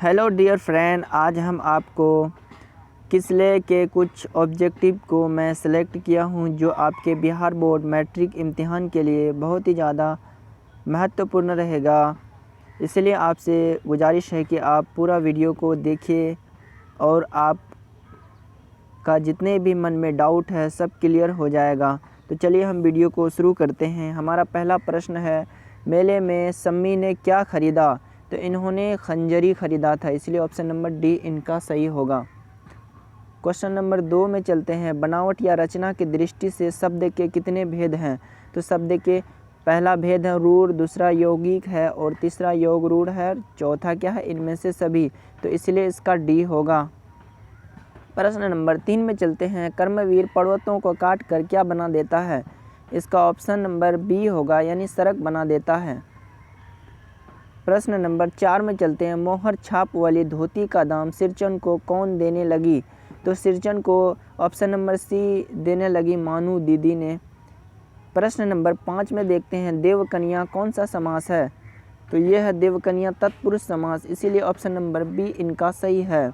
Hello dear friend, आज हम आपको किसले के कुछ ऑब्जेक्टिव को मैं सेलेक्ट किया हूं जो आपके बिहार बोर्ड मैट्रिक इम्तिहान के लिए बहुत ही ज़्यादा महत्वपूर्ण रहेगा। इसलिए आपसे गुजारिश है कि आप पूरा वीडियो को देखिए और आपका जितने भी मन में डाउट है सब क्लियर हो जाएगा। तो चलिए हम वीडियो को शुरू करते हैं। हमारा पहला प्रश्न है, मेले में सम्मी ने क्या खरीदा? तो इन्होंने खंजरी खरीदा था, इसलिए ऑप्शन नंबर डी इनका सही होगा। क्वेश्चन नंबर 2 में चलते हैं। बनावट या रचना की दृष्टि से शब्द के कितने भेद हैं? तो शब्द के पहला भेद है रूढ़, दूसरा यौगिक है और तीसरा योग रूढ़ है, चौथा क्या है? इनमें से सभी। तो इसलिए इसका डी होगा। प्रश्न नंबर 3 में चलते हैं। कर्मवीर पर्वतों को काट कर क्या बना देता है? इसका ऑप्शन नंबर बी होगा, यानी सड़क बना देता है। प्रश्न नंबर 4 में चलते हैं। मोहर छाप वाली धोती का दाम सिरचन को कौन देने लगी? तो सिरचन को ऑप्शन नंबर सी देने लगी मानू दीदी ने। प्रश्न नंबर 5 में देखते हैं। देवकन्या कौन सा समास है? तो यह है देवकन्या तत्पुरुष समास, इसीलिए ऑप्शन नंबर बी इनका सही है।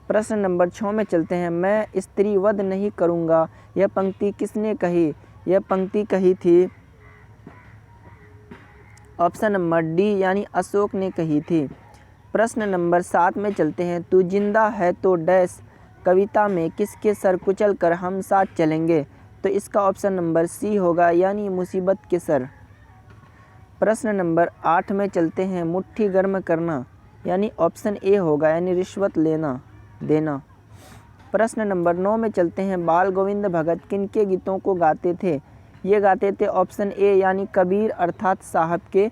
प्रश्न नंबर 6 में चलते हैं। मैं स्त्री वध नहीं करूँगा, यह पंक्ति किसने कही? यह पंक्ति कही थी ऑप्शन नंबर डी, यानी अशोक ने कही थी। प्रश्न नंबर 7 में चलते हैं। तू जिंदा है तो डैश कविता में किसके सर कुचल कर हम साथ चलेंगे? तो इसका ऑप्शन नंबर सी होगा, यानी मुसीबत के सर। प्रश्न नंबर 8 में चलते हैं। मुट्ठी गर्म करना, यानी ऑप्शन ए होगा, यानी रिश्वत लेना देना। प्रश्न नंबर 9 में चलते हैं। बाल गोविंद भगत किनके गीतों को गाते थे? ये गाते थे ऑप्शन ए, यानी कबीर अर्थात साहब के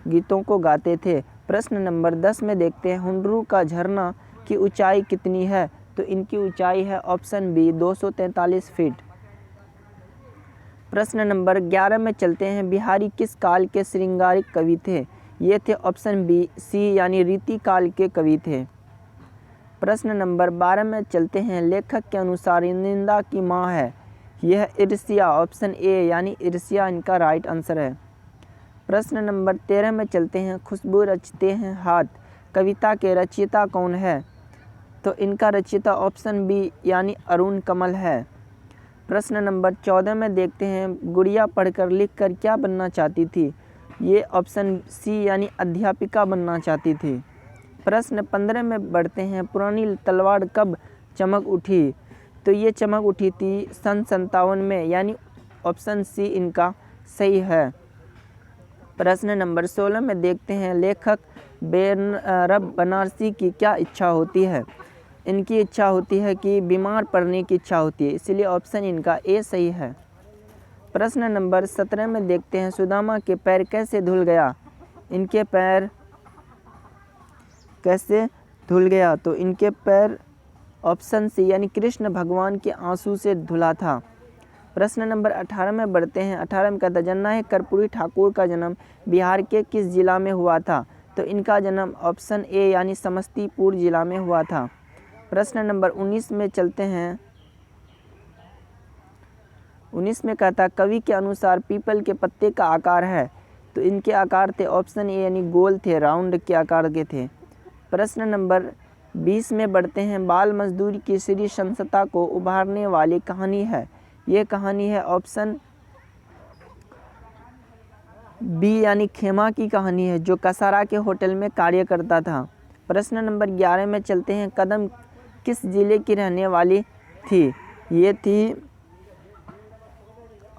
गीतों को गाते थे। प्रश्न नंबर 10 में देखते हैं। हुंडरू का झरना की ऊंचाई कितनी है? तो इनकी ऊंचाई है ऑप्शन बी 243 फीट। प्रश्न नंबर 11 में चलते हैं। बिहारी किस काल के श्रृंगारिक कवि थे? ये थे ऑप्शन बी सी, यानी रीति काल के कवि थे। प्रश्न नंबर 12 में चलते हैं। लेखक के अनुसार निंदा की माँ है, यह ईर्ष्या, ऑप्शन ए, यानी ईर्ष्या इनका राइट आंसर है। प्रश्न नंबर 13 में चलते हैं। खुशबू रचते हैं हाथ कविता के रचयिता कौन है? तो इनका रचयिता ऑप्शन बी, यानी अरुण कमल है। प्रश्न नंबर 14 में देखते हैं। गुड़िया पढ़कर लिखकर क्या बनना चाहती थी? ये ऑप्शन सी, यानी अध्यापिका बनना चाहती थी। प्रश्न 15 में बढ़ते हैं। पुरानी तलवार कब चमक उठी? तो ये चमक उठी थी सन 57 में, यानी ऑप्शन सी इनका सही है। प्रश्न नंबर 16 में देखते हैं। लेखक बेनरब बनारसी की क्या इच्छा होती है? इनकी इच्छा होती है कि बीमार पड़ने की इच्छा होती है, इसलिए ऑप्शन इनका ए सही है। प्रश्न नंबर 17 में देखते हैं। सुदामा के पैर कैसे धुल गया? इनके पैर कैसे धुल गया? तो इनके पैर ऑप्शन सी, यानी कृष्ण भगवान के आंसू से धुला था। प्रश्न नंबर 18 में बढ़ते हैं। 18 में कहता है। जननायक कर्पूरी ठाकुर का जन्म बिहार के किस जिला में हुआ था? तो इनका जन्म ऑप्शन ए, यानी समस्तीपुर जिला में हुआ था। प्रश्न नंबर 19 में चलते हैं। 19 में कहता है। कवि के अनुसार पीपल के पत्ते का आकार है? तो इनके आकार थे ऑप्शन ए, यानी गोल थे, राउंड के आकार के थे। प्रश्न नंबर 20 में बढ़ते हैं। बाल मजदूरी की श्री संस्था को उभारने वाली कहानी है? ये कहानी है ऑप्शन बी, यानी खेमा की कहानी है, जो कसारा के होटल में कार्य करता था। प्रश्न नंबर 11 में चलते हैं। कदम किस जिले की रहने वाली थी? ये थी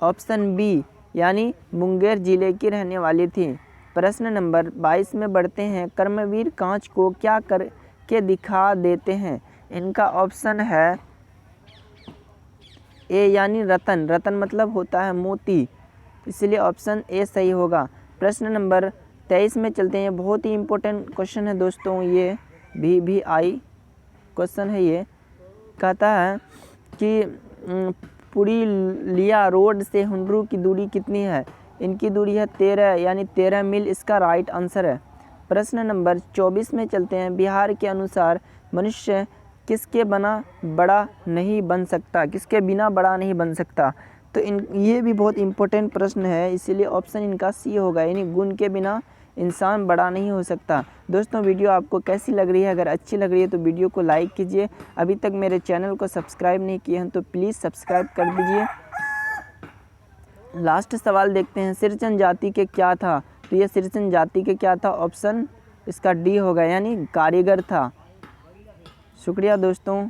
ऑप्शन बी, यानी मुंगेर जिले की रहने वाली थी। प्रश्न नंबर 22 में बढ़ते हैं। कर्मवीर कांच को क्या करके दिखा देते हैं? इनका ऑप्शन है ए, यानी रतन। रतन मतलब होता है मोती, इसलिए ऑप्शन ए सही होगा। प्रश्न नंबर 23 में चलते हैं। बहुत ही इम्पोर्टेंट क्वेश्चन है दोस्तों, ये भी आई क्वेश्चन है। ये कहता है कि पुरुलिया रोड से हुंडरू की दूरी कितनी है? इनकी दूरी है 13, यानी 13 मील इसका राइट आंसर है। प्रश्न नंबर 24 में चलते हैं। बिहार के अनुसार मनुष्य किसके बना बड़ा नहीं बन सकता? किसके बिना बड़ा नहीं बन सकता? तो ये भी बहुत इम्पोर्टेंट प्रश्न है, इसीलिए ऑप्शन इनका सी होगा, यानी गुण के बिना इंसान बड़ा नहीं हो सकता। दोस्तों वीडियो आपको कैसी लग रही है? अगर अच्छी लग रही है तो वीडियो को लाइक कीजिए। अभी तक मेरे चैनल को सब्सक्राइब नहीं किए हैं तो प्लीज़ सब्सक्राइब कर दीजिए। लास्ट सवाल देखते हैं, सिरचन जाति के क्या था? तो ये सिरचन जाति के क्या था? ऑप्शन इसका डी होगा, यानी कारीगर था। शुक्रिया दोस्तों।